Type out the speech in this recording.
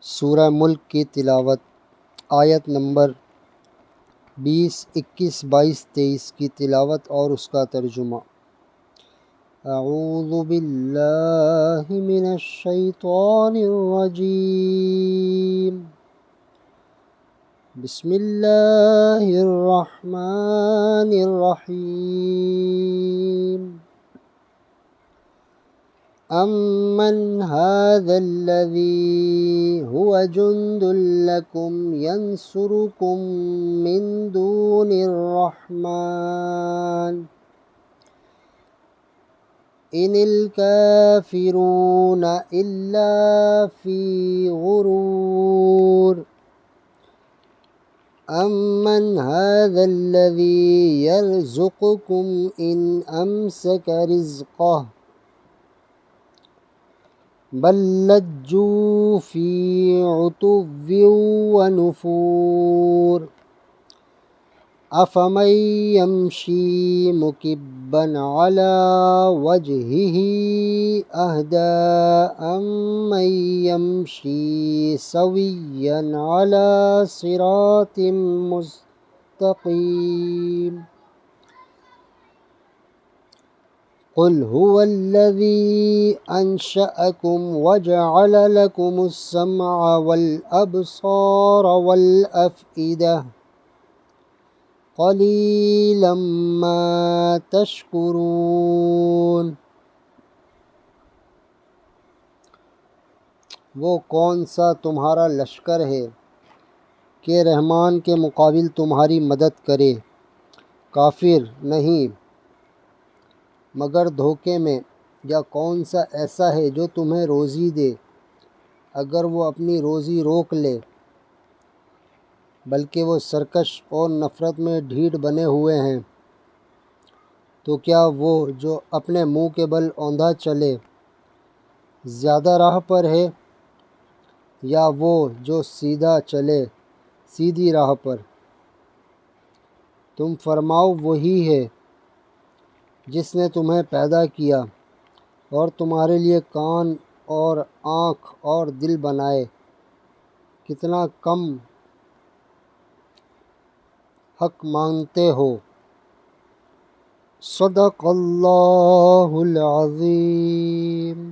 سورہ ملک کی تلاوت آیت نمبر 20، 21، 22، 23 کی تلاوت اور اس کا ترجمہ۔ اعوذ باللہ من الشیطان الرجیم، بسم اللہ الرحمن الرحیم۔ أَمَّنْ هَذَا الَّذِي هُوَ جُنْدٌ لَكُمْ يَنْصُرُكُمْ مِنْ دُونِ الرَّحْمَنِ إِنِ الْكَافِرُونَ إِلَّا فِي غُرُورٍ أَمَّنْ هَذَا الَّذِي يَرْزُقُكُمْ إِنْ أَمْسَكَ رِزْقَهُ بل لجوا في عتو ونفور أفمن يمشي مكبا على وجهه أهدى أمن يمشي سويا على صراط مستقيم قل هو الذي أنشأكم وجعل لكم السمع والأبصار والأفئدة قليلا ما تشكرون۔ وہ کون سا تمہارا لشکر ہے کہ رحمان کے مقابل تمہاری مدد کرے؟ کافر نہیں مگر دھوکے میں۔ یا کون سا ایسا ہے جو تمہیں روزی دے اگر وہ اپنی روزی روک لے، بلکہ وہ سرکش اور نفرت میں ڈھیٹ بنے ہوئے ہیں؟ تو کیا وہ جو اپنے منہ کے بل اوندھا چلے زیادہ راہ پر ہے، یا وہ جو سیدھا چلے سیدھی راہ پر؟ تم فرماؤ وہی ہے جس نے تمہیں پیدا کیا اور تمہارے لیے کان اور آنکھ اور دل بنائے، کتنا کم حق مانتے ہو۔ صدق اللہ العظیم۔